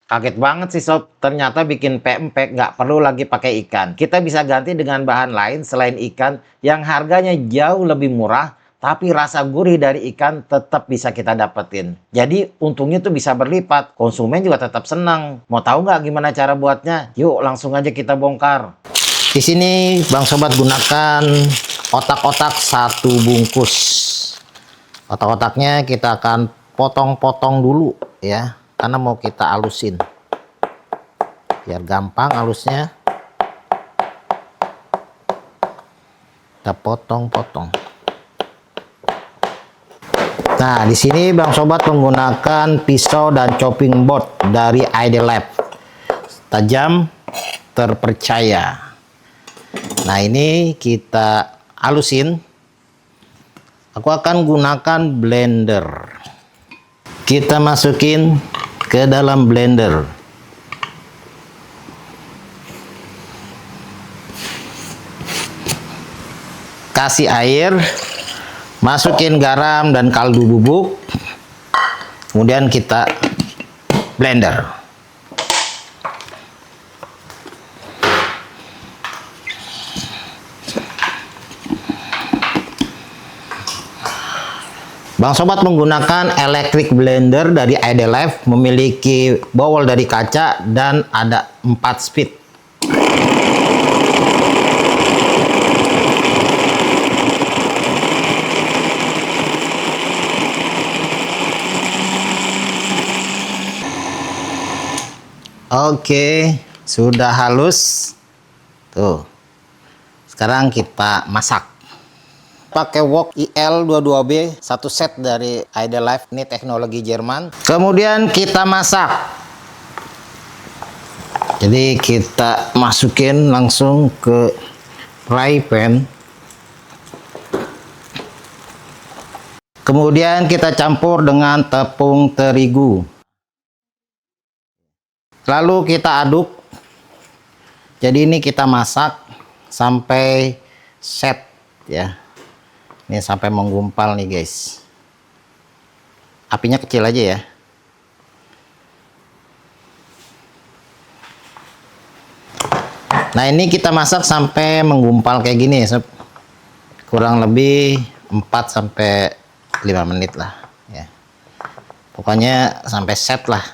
Kaget banget sih sob, ternyata bikin pempek nggak perlu lagi pakai ikan. Kita bisa ganti dengan bahan lain selain ikan yang harganya jauh lebih murah, tapi rasa gurih dari ikan tetap bisa kita dapetin. Jadi untungnya tuh bisa berlipat, konsumen juga tetap senang. Mau tahu nggak gimana cara buatnya? Yuk langsung aja kita bongkar. Di sini Bang Sobat gunakan otak-otak 1 bungkus. Otak-otaknya kita akan potong-potong dulu ya, karena mau kita halusin biar gampang halusnya. Kita potong-potong. Nah, di sini Bang Sobat menggunakan pisau dan chopping board dari IDLab. Tajam, terpercaya. Nah, ini kita halusin. Aku akan gunakan blender. Kita masukin ke dalam blender. Kasih air, masukin garam dan kaldu bubuk. Kemudian kita blender. Bang Sobat menggunakan electric blender dari IDLab, memiliki bowel dari kaca dan ada 4 speed. Oke, sudah halus. Tuh. Sekarang kita masak. Pakai wok IL22B, 1 set dari IDLab, ini teknologi Jerman. Kemudian kita masak. Jadi kita masukin langsung ke fry pan. Kemudian kita campur dengan tepung terigu. Lalu kita aduk. Jadi ini kita masak sampai set ya. Ini sampai menggumpal nih guys. Apinya kecil aja ya. Nah, ini kita masak sampai menggumpal kayak gini ya. Kurang lebih 4 sampai 5 menit lah ya. Pokoknya sampai set lah.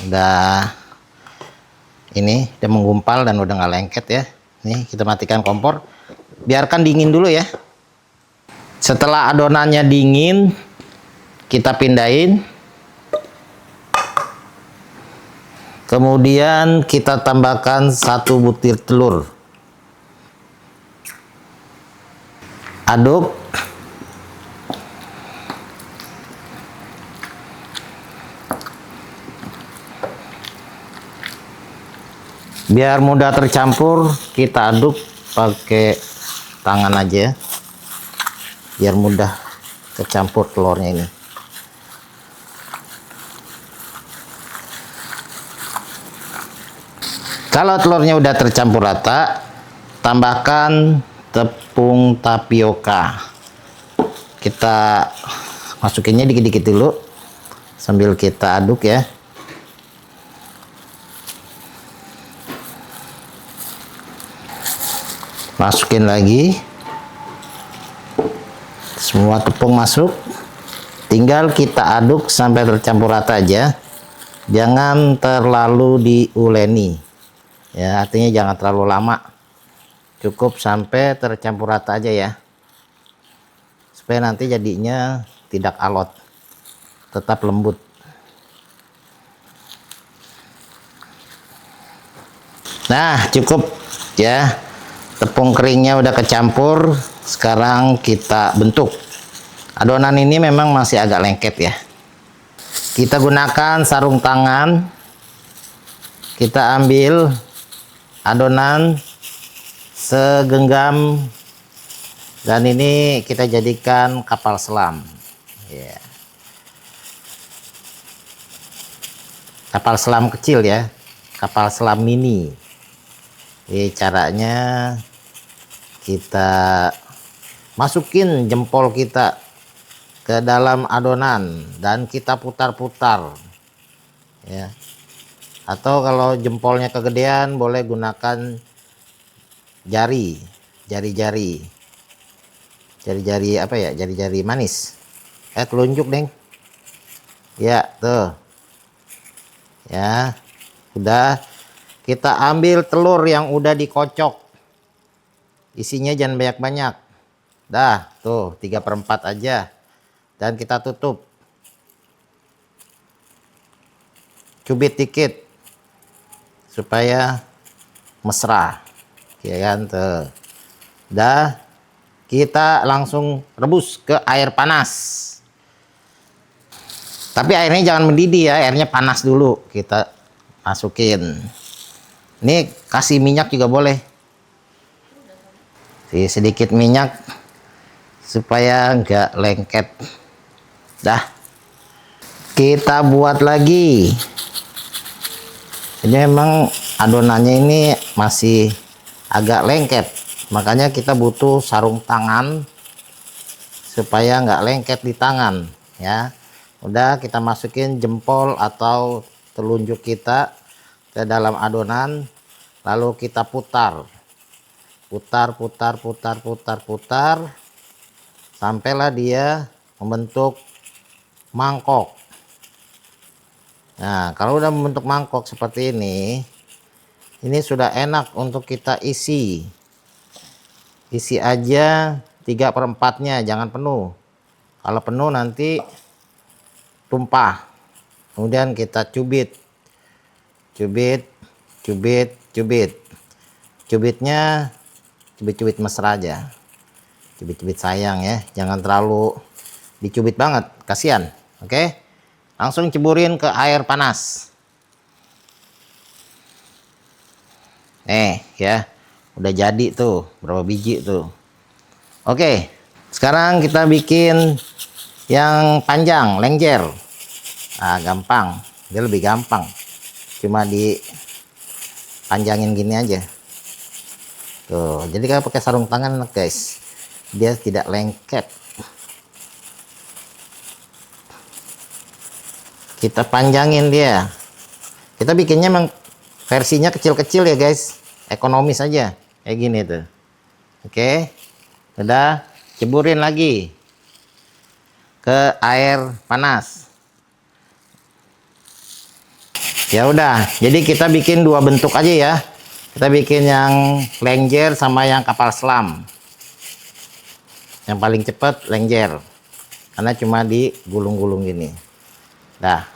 Udah ini udah menggumpal dan udah nggak lengket ya. Nih kita matikan kompor. Biarkan dingin dulu ya. Setelah adonannya dingin, kita pindahin. Kemudian kita tambahkan 1 butir telur. Aduk. Biar mudah tercampur, kita aduk pakai tangan aja. Biar mudah kecampur telurnya ini. Kalau telurnya udah tercampur rata, tambahkan tepung tapioka. Kita masukinnya dikit-dikit dulu sambil kita aduk ya. Masukin lagi. Semua tepung masuk, tinggal kita aduk sampai tercampur rata aja. Jangan terlalu diuleni ya, artinya jangan terlalu lama, cukup sampai tercampur rata aja ya, supaya nanti jadinya tidak alot, tetap lembut. Nah, cukup ya, tepung keringnya udah kecampur. Sekarang kita bentuk. Adonan ini memang masih agak lengket ya. Kita gunakan sarung tangan. Kita ambil adonan segenggam dan ini kita jadikan kapal selam. Ya. Kapal selam kecil ya. Kapal selam mini. Ini caranya kita masukin jempol kita ke dalam adonan dan kita putar-putar ya. Atau kalau jempolnya kegedean boleh gunakan jari-jari apa ya, jari-jari manis, telunjuk deng, ya tuh ya. Udah, kita ambil telur yang udah dikocok, isinya jangan banyak-banyak, dah tuh 3/4 aja, dan kita tutup, cubit dikit supaya mesra, ya kan tuh. Dah, kita langsung rebus ke air panas. Tapi airnya jangan mendidih ya, airnya panas dulu. Kita masukin. Ini kasih minyak juga boleh. Sedikit minyak supaya nggak lengket. Dah. Kita buat lagi. Ini memang adonannya ini masih agak lengket. Makanya kita butuh sarung tangan supaya nggak lengket di tangan ya. Udah, kita masukin jempol atau telunjuk kita ke dalam adonan, lalu kita putar sampailah dia membentuk mangkok. Nah, kalau udah membentuk mangkok seperti ini sudah enak untuk kita isi aja 3/4-nya, jangan penuh. Kalau penuh nanti tumpah. Kemudian kita cubit cubitnya, cubit mesra aja, cubit sayang ya, jangan terlalu dicubit banget, kasihan. Oke, langsung ceburin ke air panas. Ya, udah jadi tuh berapa biji tuh. Oke, sekarang kita bikin yang panjang, lenjer. Gampang, dia lebih gampang, cuma dipanjangin gini aja tuh. Jadi kalau pakai sarung tangan guys, dia tidak lengket. Kita panjangin dia. Kita bikinnya memang versinya kecil-kecil ya guys, ekonomis aja kayak gini tuh. Oke, udah, ceburin lagi ke air panas. Ya udah, jadi kita bikin dua bentuk aja ya. Kita bikin yang lenjer sama yang kapal selam. Yang paling cepat lenjer, karena cuma digulung-gulung gini. Dah,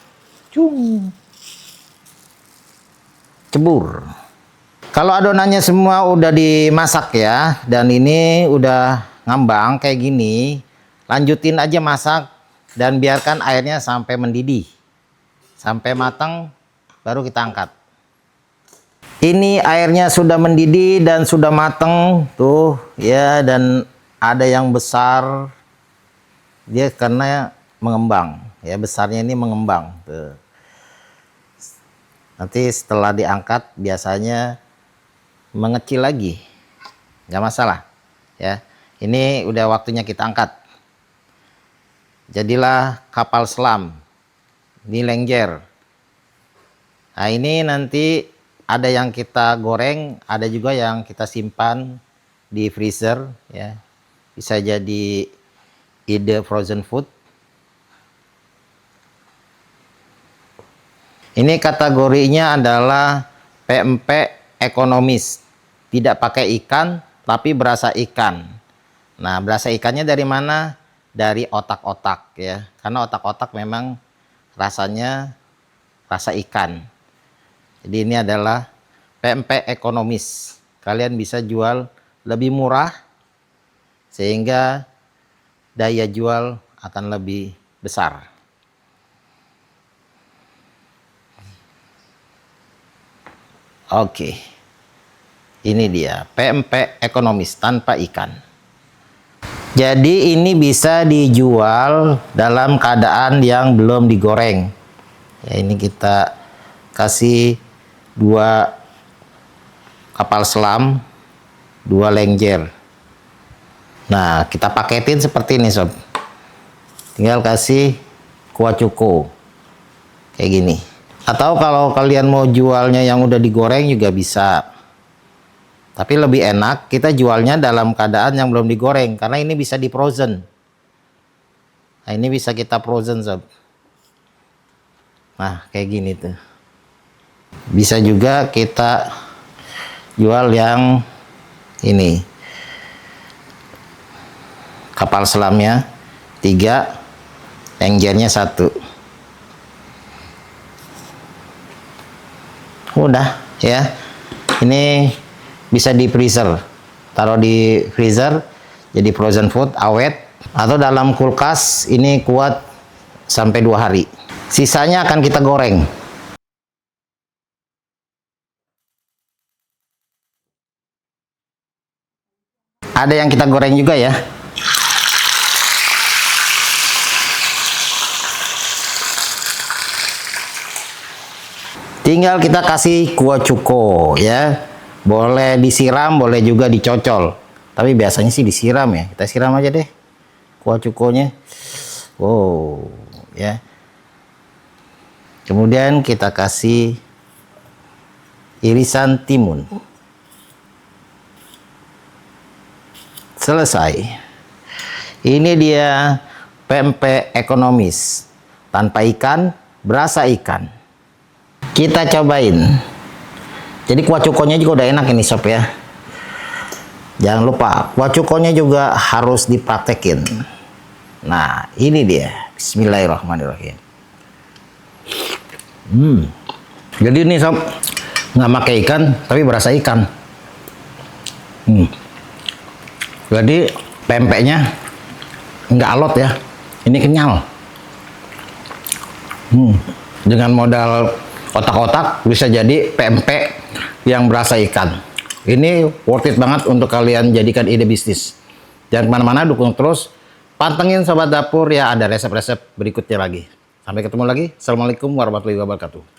cebur. Kalau adonannya semua udah dimasak ya, dan ini udah ngambang kayak gini, lanjutin aja masak dan biarkan airnya sampai mendidih, sampai matang, baru kita angkat. Ini airnya sudah mendidih dan sudah matang tuh ya, dan ada yang besar, dia karena mengembang ya, besarnya ini mengembang tuh. Nanti setelah diangkat biasanya mengecil lagi, nggak masalah ya. Ini udah waktunya kita angkat. Jadilah kapal selam, ini lenjer. Nah, ini nanti ada yang kita goreng, ada juga yang kita simpan di freezer ya. Bisa jadi ide frozen food. Ini kategorinya adalah pempek ekonomis. Tidak pakai ikan, tapi berasa ikan. Nah, berasa ikannya dari mana? Dari otak-otak ya. Karena otak-otak memang rasanya rasa ikan. Jadi ini adalah pempek ekonomis. Kalian bisa jual lebih murah, sehingga daya jual akan lebih besar. Oke, ini dia pempek ekonomis tanpa ikan. Jadi ini bisa dijual dalam keadaan yang belum digoreng. Ya, ini kita kasih 2 kapal selam, 2 lenjer. Nah, kita paketin seperti ini sob. Tinggal kasih kuah cuko kayak gini. Atau kalau kalian mau jualnya yang udah digoreng juga bisa. Tapi lebih enak kita jualnya dalam keadaan yang belum digoreng, karena ini bisa di frozen. Nah, ini bisa kita frozen, sob. Nah, kayak gini tuh. Bisa juga kita jual yang ini. Kapal selamnya 3, lenggernya 1. Udah ya. Ini bisa di freezer. Taruh di freezer jadi frozen food, awet, atau dalam kulkas ini kuat sampai 2 hari. Sisanya akan kita goreng. Ada yang kita goreng juga ya. Tinggal kita kasih kuah cuko ya. Boleh disiram, boleh juga dicocol. Tapi biasanya sih disiram ya. Kita siram aja deh kuah cukonya. Wow, ya. Kemudian kita kasih irisan timun. Selesai. Ini dia pempek ekonomis. Tanpa ikan, berasa ikan. Kita cobain. Jadi kuah cukonya juga udah enak ini sob ya. Jangan lupa kuah cukonya juga harus dipraktekin. Nah ini dia. Bismillahirrahmanirrahim. Jadi ini sob nggak pakai ikan tapi berasa ikan. Jadi pempeknya nggak alot ya. Ini kenyal. Dengan modal otak-otak bisa jadi pempek yang berasa ikan. Ini worth it banget untuk kalian jadikan ide bisnis. Jangan kemana-mana, dukung terus. Pantengin Sobat Dapur ya, ada resep-resep berikutnya lagi. Sampai ketemu lagi. Assalamualaikum warahmatullahi wabarakatuh.